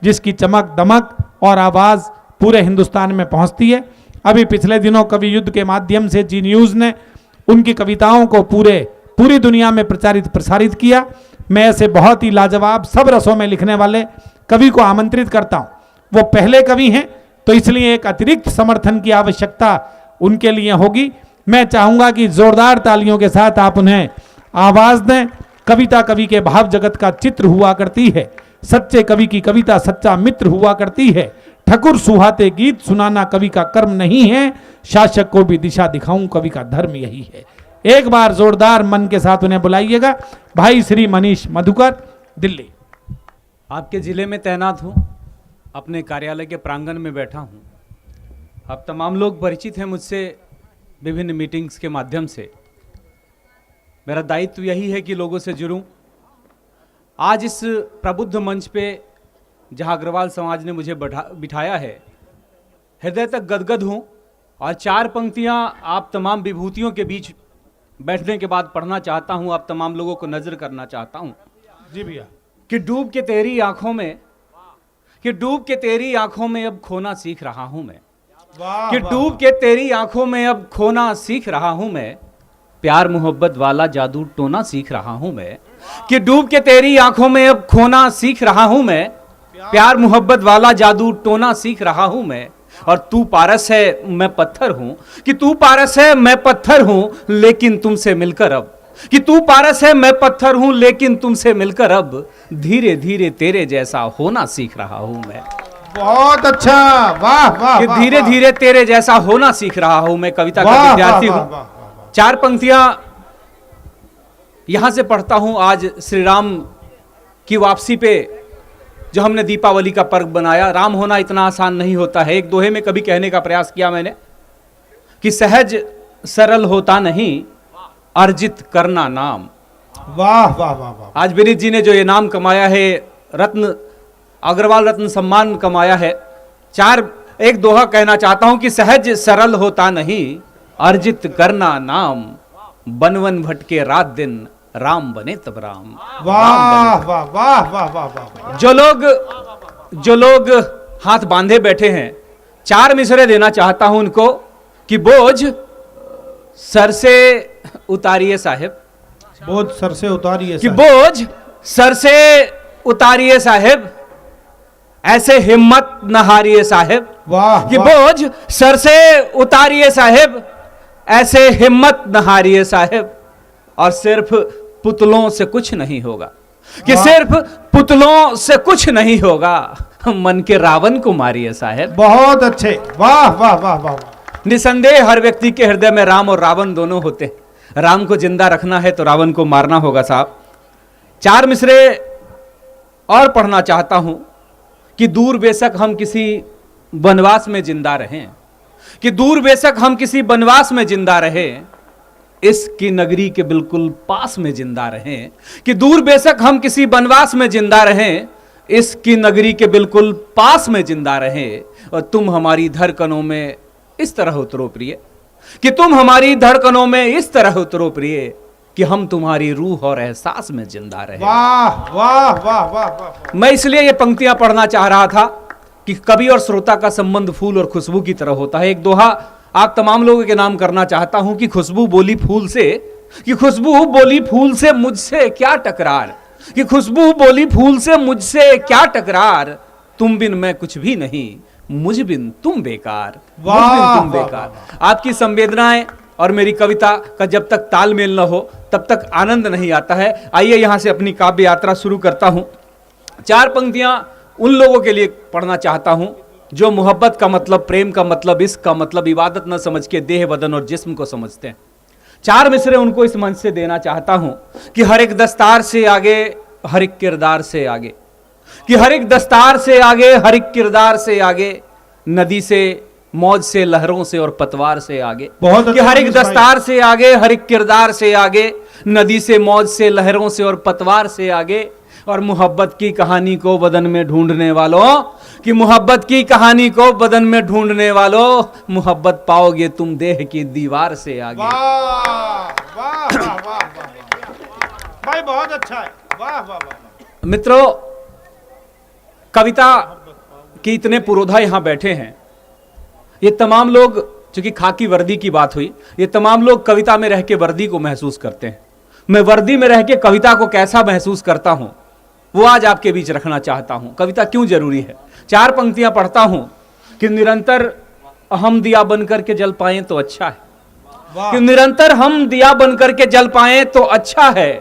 जिसकी चमक दमक और आवाज पूरे हिंदुस्तान में पहुंचती है। अभी पिछले दिनों कवि युद्ध के माध्यम से जी न्यूज ने उनकी कविताओं को पूरी दुनिया में प्रसारित किया। मैं ऐसे बहुत ही लाजवाब सब रसों में लिखने वाले कवि को आमंत्रित करता हूं। वो पहले कवि हैं तो इसलिए एक अतिरिक्त समर्थन की आवश्यकता उनके लिए होगी। मैं चाहूंगा कि जोरदार तालियों के साथ आप उन्हें आवाज दें। कविता कवि के भाव जगत का चित्र हुआ करती है, सच्चे कवि की कविता सच्चा मित्र हुआ करती है। ठकुर सुहाते गीत सुनाना कवि का कर्म नहीं है, शासक को भी दिशा दिखाऊं कवि का धर्म यही है। एक बार जोरदार मन के साथ उन्हें बुलाइएगा। भाई श्री मनीष मधुकर, दिल्ली। आपके जिले में तैनात हूं, अपने कार्यालय के प्रांगण में बैठा हूं। अब तमाम लोग परिचित हैं मुझसे विभिन्न मीटिंग्स के माध्यम से। मेरा दायित्व यही है कि लोगों से जुड़ूं। आज इस प्रबुद्ध मंच पे जहां अग्रवाल समाज ने मुझे बिठाया है, हृदय तक गदगद हूं और 4 पंक्तियां आप तमाम विभूतियों के बीच बैठने के बाद पढ़ना चाहता हूं। आप तमाम लोगों को नजर करना चाहता हूं। जी भैया। कि डूब के तेरी आंखों में, कि डूब के तेरी आंखों में अब खोना सीख रहा हूं मैं। कि डूब के तेरी आंखों में अब खोना सीख रहा हूं मैं। प्यार मोहब्बत वाला जादू टोना सीख रहा हूं मैं। कि डूब के तेरी आंखों में अब खोना सीख रहा हूं मैं। प्यार मोहब्बत वाला जादू टोना सीख रहा हूं मैं। और तू पारस है मैं पत्थर हूं, कि तू पारस है मैं पत्थर हूं लेकिन तुमसे मिलकर अब, कि तू पारस है मैं पत्थर हूं लेकिन तुमसे मिलकर अब धीरे धीरे तेरे जैसा होना सीख रहा हूं मैं। बहुत अच्छा, वाह वाह। कि धीरे धीरे तेरे जैसा होना सीख रहा हूं मैं। कविता का विद्यार्थी हूं। 4 पंक्तियां यहां से पढ़ता हूं। आज श्री राम की वापसी पे जो हमने दीपावली का पर्व बनाया, राम होना इतना आसान नहीं होता है। एक दोहे में कभी कहने का प्रयास किया मैंने कि सहज सरल होता नहीं, अर्जित करना नाम। वाह वाह वाह वाह। आज विनीत जी ने जो ये नाम कमाया है, रत्न अग्रवाल रत्न सम्मान कमाया है। एक दोहा कहना चाहता हूं कि सहज सरल होता नहीं, अर्जित करना नाम। बन वन भटके रात दिन, राम बने तब राम। वाह वाह वाह वाह वाह। जो लोग हाथ बांधे बैठे हैं, 4 मिसरे देना चाहता हूं उनको कि बोझ सर से उतारिए साहेब। बोझ सर से उतारिए कि बोझ सर से उतारिए साहेब, ऐसे हिम्मत न हारिए साहेब। वाह। कि बोझ सर से उतारिए साहेब, ऐसे हिम्मत न हारिए साहेब। और सिर्फ पुतलों से कुछ नहीं होगा, कि सिर्फ पुतलों से कुछ नहीं होगा, मन के रावण को मारिए साहेब। बहुत अच्छे, वाह वाह वाह वाह। निसंदेह हर व्यक्ति के हृदय में राम और रावण दोनों होते हैं। राम को जिंदा रखना है तो रावण को मारना होगा साहब। 4 मिसरे और पढ़ना चाहता हूं कि दूर बेशक हम किसी वनवास में जिंदा रहें, कि दूर बेशक हम किसी वनवास में जिंदा रहें, इसकी नगरी के बिल्कुल पास में जिंदा रहें। कि दूर बेशक हम किसी वनवास में जिंदा रहें, इसकी नगरी के बिल्कुल पास में जिंदा रहें। और तुम हमारी धड़कनों में इस तरह उतरो प्रिय, कि तुम हमारी धड़कनों में इस तरह उतरो प्रिय, कि हम तुम्हारी रूह और एहसास में जिंदा रहे। वाह वाह वाह वाह। मैं इसलिए ये पंक्तियां पढ़ना चाह रहा था कि कवि और श्रोता का संबंध फूल और खुशबू की तरह होता है। एक दोहा आप तमाम लोगों के नाम करना चाहता हूं कि खुशबू बोली फूल से, कि खुशबू बोली फूल से मुझसे क्या टकरार, कि खुशबू बोली फूल से मुझसे क्या टकरार। तुम बिन मैं कुछ भी नहीं, मुझ बिन तुम बेकार, मुझ बिन तुम बेकार। आपकी संवेदनाएं और मेरी कविता का जब तक तालमेल न हो तब तक आनंद नहीं आता है। आइए यहां से अपनी काव्य यात्रा शुरू करता हूं। 4 पंक्तियां उन लोगों के लिए पढ़ना चाहता हूं जो मोहब्बत का मतलब, प्रेम का मतलब, इश्क का मतलब इबादत न समझ के देह बदन और जिस्म को समझते हैं। 4 मिसरे उनको इस मंच से देना चाहता हूं कि हर एक दस्तार से आगे, हर एक किरदार से आगे, कि हर एक दस्तार से आगे, हर एक किरदार से आगे, नदी से, मौज से, लहरों से और पतवार से आगे। कि हर एक दस्तार से आगे, हर एक किरदार से आगे, नदी से, मौज से, लहरों से और पतवार से आगे। और मोहब्बत की कहानी को बदन में ढूंढने वालों, कि मोहब्बत की कहानी को बदन में ढूंढने वालों, मोहब्बत पाओगे तुम देह की दीवार से आगे। वाह वाह वाह वाह भाई, बहुत अच्छा है, वाह वाह वाह। मित्रों, कविता के इतने पुरोधा यहां बैठे हैं, ये तमाम लोग, चूंकि खाकी वर्दी की बात हुई, ये तमाम लोग कविता में रह के वर्दी को महसूस करते हैं। मैं वर्दी में रह के कविता को कैसा महसूस करता हूं, वो आज आपके बीच रखना चाहता हूं। कविता क्यों जरूरी है? 4 पंक्तियां पढ़ता हूं कि निरंतर हम दिया बनकर के जल पाएं तो अच्छा है, कि निरंतर हम दिया बनकर के जल पाएं तो अच्छा है,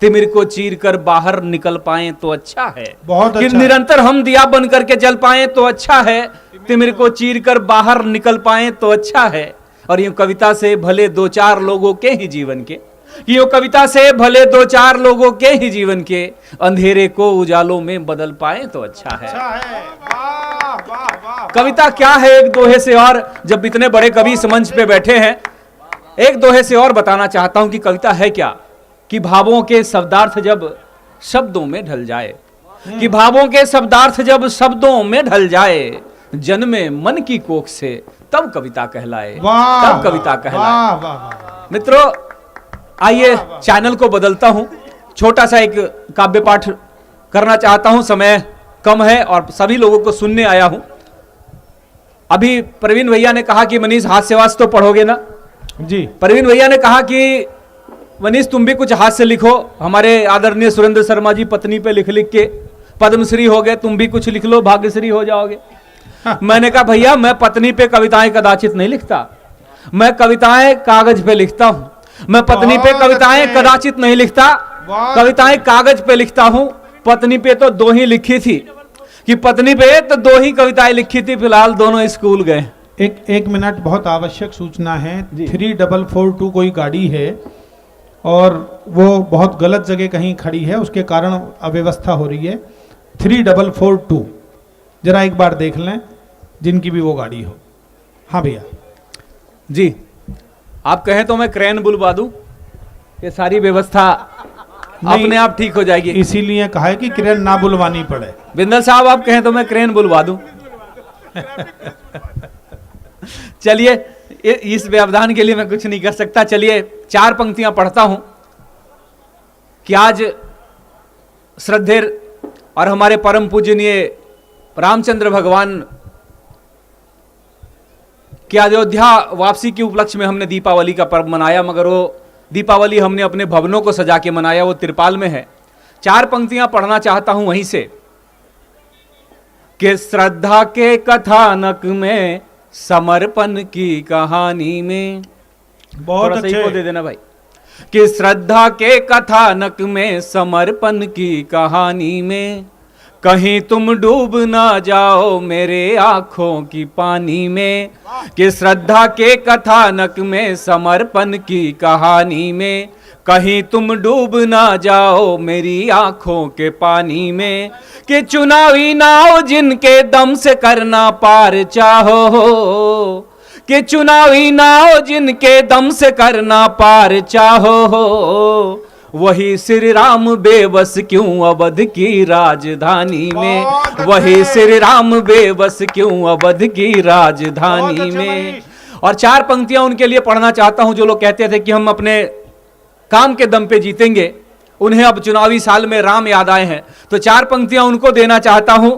तिमिर को चीर कर बाहर निकल पाएं तो अच्छा है। बहुत कि अच्छा निरंतर हम दिया बनकर के जल पाएं तो अच्छा है, तिमिर को चीर कर बाहर निकल पाएं तो अच्छा है। और यूं कविता से भले 2-4 लोगों के ही जीवन के, यूं कविता से भले 2-4 लोगों के ही जीवन के अंधेरे को उजालों में बदल पाएं तो अच्छा है। वाह वाह वाह। कविता क्या है? एक दोहे से, और जब इतने बड़े कवि इस मंच पे बैठे हैं, एक दोहे से और बताना चाहता हूं कि कविता है क्या। कि भावों के शब्दार्थ जब शब्दों में ढल जाए, कि भावों के शब्दार्थ जब शब्दों में ढल जाए, जन्मे मन की कोख से तब कविता कहलाए, तब कविता कहलाए। मित्रों, आइए चैनल को बदलता हूं, छोटा सा एक काव्य पाठ करना चाहता हूं। समय कम है और सभी लोगों को सुनने आया हूं। अभी प्रवीण भैया ने कहा कि मनीष हास्यवास तो पढ़ोगे ना जी। प्रवीण भैया ने कहा कि मनीष तुम भी कुछ हास्य लिखो। हमारे आदरणीय सुरेंद्र शर्मा जी पत्नी पे लिख लिख के पद्मश्री हो गए, तुम भी कुछ लिख लो, भाग्यश्री हो जाओगे। मैंने कहा भैया मैं पत्नी पे कविताएं कदाचित नहीं लिखता, मैं कविताएं कागज पे लिखता हूं। मैं पत्नी पे कविताएं कदाचित नहीं लिखता, कविताएं कागज पे लिखता हूं। पत्नी पे तो 2 ही लिखी थी, कि पत्नी पे तो 2 ही कविताएं लिखी थी, फिलहाल दोनों स्कूल गए। एक मिनट, बहुत आवश्यक सूचना है। 3442 कोई गाड़ी है और वो बहुत गलत जगह कहीं खड़ी है, उसके कारण अव्यवस्था हो रही है। 3442 जरा एक बार देख लें, जिनकी भी वो गाड़ी हो। हाँ भैया जी, आप कहें तो मैं क्रेन बुलवा दूं, ये सारी व्यवस्था अपने आप ठीक हो जाएगी। इसीलिए कहा है कि क्रेन ना बुलवानी पड़े। बिंदल साहब आप कहें तो मैं क्रेन बुलवा दूं। चलिए, इस व्यवधान के लिए मैं कुछ नहीं कर सकता। चलिए 4 पंक्तियां पढ़ता हूं कि आज श्रद्धेय और हमारे परम पूजनीय रामचंद्र भगवान की अयोध्या वापसी के उपलक्ष्य में हमने दीपावली का पर्व मनाया, मगर वो दीपावली हमने अपने भवनों को सजा के मनाया, वो तिरपाल में है। 4 पंक्तियां पढ़ना चाहता हूं वहीं से कि श्रद्धा के कथानक में, समर्पण की कहानी में, बहुत अच्छे को दे देना भाई, कि श्रद्धा के कथानक में, समर्पण की कहानी में, कहीं तुम डूब ना जाओ मेरे आंखों की पानी में। कि श्रद्धा के कथानक में, समर्पण की कहानी में, कहीं तुम डूब ना जाओ मेरी आंखों के पानी में। कि चुनावी नाव जिनके दम से करना पार चाहो, कि चुनावी नाव जिनके दम से करना पार चाहो, वही श्री राम बेबस क्यों अवध की राजधानी में, वही श्री राम बेबस क्यों अवध की राजधानी में। और 4 पंक्तियां उनके लिए पढ़ना चाहता हूं जो लोग कहते थे कि हम अपने काम के दम पे जीतेंगे, उन्हें अब चुनावी साल में राम याद आए हैं, तो 4 पंक्तियां उनको देना चाहता हूं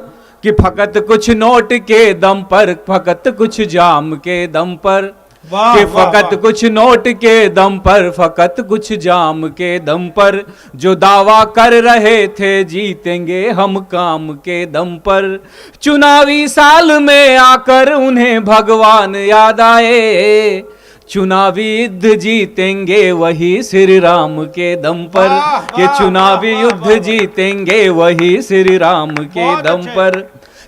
कि फकत कुछ नोट के दम पर, फकत कुछ जाम के दम पर, कि फकत कुछ नोट के दम पर, फकत कुछ जाम के दम पर, जो दावा कर रहे थे जीतेंगे हम काम के दम पर। चुनावी साल में आकर उन्हें भगवान याद आए, चुनावी युद्ध जीतेंगे वही श्री राम के दम पर, कि चुनावी युद्ध जीतेंगे वही श्री राम के दम पर।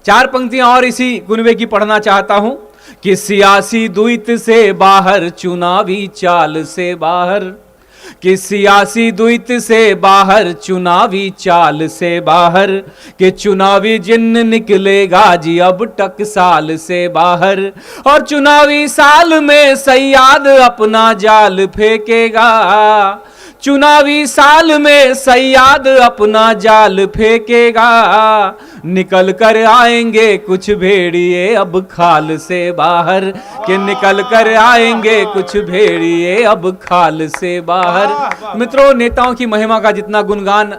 4 पंक्तियां और इसी गुनवे की पढ़ना चाहता हूं कि सियासी द्वैत से बाहर, चुनावी चाल से बाहर, कि सियासी द्वैत से बाहर, चुनावी चाल से बाहर, कि चुनावी जिन्न निकलेगा जी अब टकसाल से बाहर। और चुनावी साल में सयाद अपना जाल फेंकेगा, चुनावी साल में सयाद अपना जाल फेंकेगा, निकल कर आएंगे कुछ भेड़िए अब खाल से बाहर, कि निकल कर आएंगे कुछ भेड़िए अब खाल से बाहर। मित्रों, नेताओं की महिमा का जितना गुणगान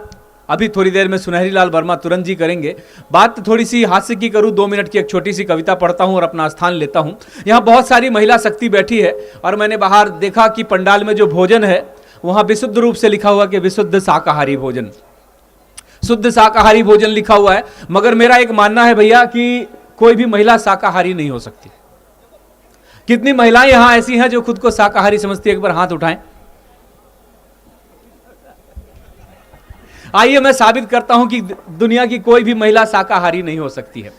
अभी थोड़ी देर में सुनहरी लाल वर्मा तुरंत जी करेंगे। बात थोड़ी सी हास्य की करूं, 2 मिनट की एक छोटी सी कविता पढ़ता हूं और अपना स्थान लेता हूं। यहाँ बहुत सारी महिला शक्ति बैठी है और मैंने बाहर देखा कि पंडाल में जो भोजन है वहां विशुद्ध रूप से लिखा हुआ कि विशुद्ध शाकाहारी भोजन, शुद्ध शाकाहारी भोजन लिखा हुआ है। मगर मेरा एक मानना है भैया कि कोई भी महिला शाकाहारी नहीं हो सकती। कितनी महिलाएं यहां ऐसी हैं जो खुद को शाकाहारी समझती है? एक बार हाथ उठाएं। आइए मैं साबित करता हूं कि दुनिया की कोई भी महिला शाकाहारी नहीं हो सकती है।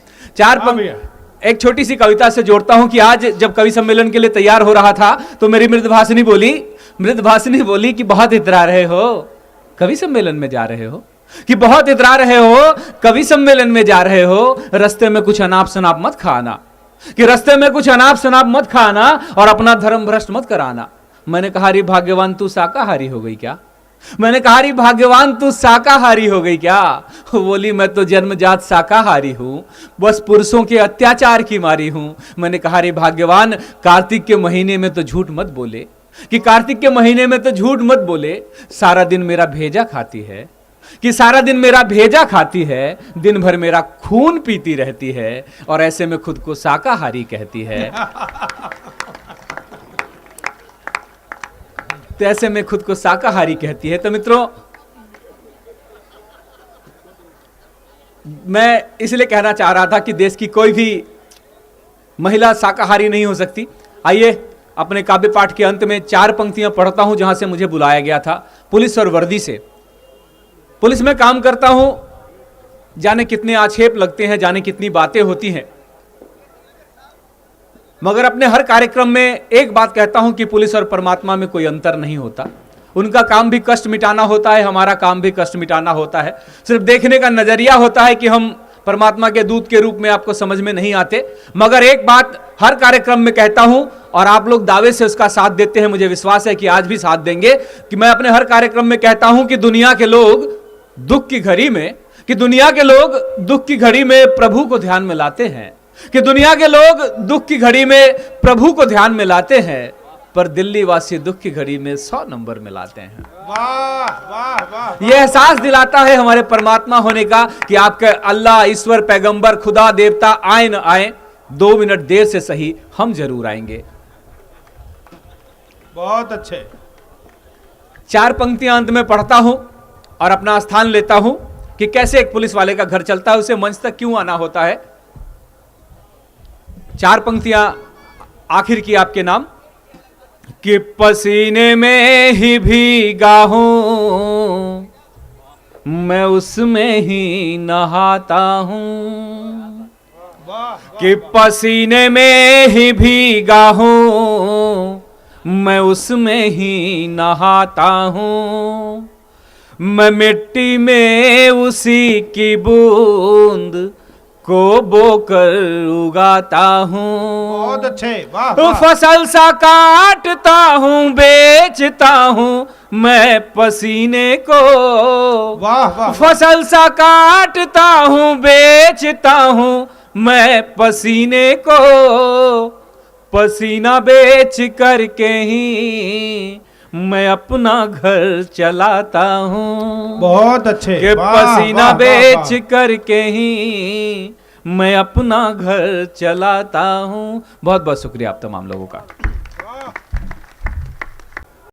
एक छोटी सी कविता से जोड़ता हूं कि आज जब कवि सम्मेलन के लिए तैयार हो रहा था तो मेरी मृदभाषिनी बोली कि बहुत इतरा रहे हो, कवि सम्मेलन में जा रहे हो, कि बहुत इतरा रहे हो, कवि सम्मेलन में जा रहे हो, रास्ते में कुछ अनाप शनाप मत खाना, कि रास्ते में कुछ अनाप शनाप मत खाना और अपना धर्म भ्रष्ट मत कराना। मैंने कहा रे भाग्यवान तू शाकाहारी हो गई क्या? मैंने कहा रे भाग्यवान तू शाकाहारी हो गई क्या? बोली मैं तो जन्मजात शाकाहारी हूं, बस पुरुषों के अत्याचार की मारी हूं। मैंने कहा रे भाग्यवान कार्तिक के महीने में तो झूठ मत बोले, कि कार्तिक के महीने में तो झूठ मत बोले, सारा दिन मेरा भेजा खाती है, कि सारा दिन मेरा भेजा खाती है, दिन भर मेरा खून पीती रहती है और ऐसे में खुद को शाकाहारी कहती है। तो ऐसे में खुद को शाकाहारी कहती है। तो मित्रों, मैं इसलिए कहना चाह रहा था कि देश की कोई भी महिला शाकाहारी नहीं हो सकती। आइए अपने काव्य पाठ के अंत में 4 पंक्तियां पढ़ता हूं जहां से मुझे बुलाया गया था, पुलिस और वर्दी से। पुलिस में काम करता हूं, जाने कितने आक्षेप लगते हैं, जाने कितनी बातें होती हैं, मगर अपने हर कार्यक्रम में एक बात कहता हूं कि पुलिस और परमात्मा में कोई अंतर नहीं होता। उनका काम भी कष्ट मिटाना होता है, हमारा काम भी कष्ट मिटाना होता है। सिर्फ देखने का नजरिया होता है कि हम परमात्मा के दूत के रूप में आपको समझ में नहीं आते। मगर एक बात हर कार्यक्रम में कहता हूं और आप लोग दावे से उसका साथ देते हैं, मुझे विश्वास है कि आज भी साथ देंगे, कि मैं अपने हर कार्यक्रम में कहता हूं कि दुनिया के लोग दुख की घड़ी में, कि दुनिया के लोग दुख की घड़ी में प्रभु को ध्यान में लाते हैं, कि दुनिया के लोग दुख की घड़ी में प्रभु को ध्यान में लाते हैं, पर दिल्ली वासी दुख की घड़ी में 100 नंबर में लाते हैं। वाह वाह वाह। यह एहसास दिलाता है हमारे परमात्मा होने का कि आपके अल्लाह, ईश्वर, पैगंबर, खुदा, देवता आए न आए, 2 मिनट देर से सही हम जरूर आएंगे। बहुत अच्छे। 4 पंक्तियां अंत में पढ़ता हूं और अपना स्थान लेता हूं कि कैसे एक पुलिस वाले का घर चलता है, उसे मंच तक क्यों आना होता है। 4 पंक्तियां आखिर की आपके नाम, कि पसीने में ही भीगा हूं, मैं उसमें ही नहाता हूं, कि पसीने में ही भीगा हूं, मैं उसमें ही नहाता हूं, मैं मिट्टी में उसी की बूंद को बोकर उगाता हूँ। बहुत अच्छे, वाह वाह। फसल सा काटता हूँ, बेचता हूँ मैं पसीने को, वाह वाह। फसल सा काटता हूँ, बेचता हूँ मैं पसीने को, पसीना बेच करके ही मैं अपना घर चलाता हूँ। बहुत अच्छे, कि वाह, पसीना वाह, बेच वाह। करके ही मैं अपना घर चलाता हूँ। बहुत बहुत शुक्रिया आप तमाम लोगों का।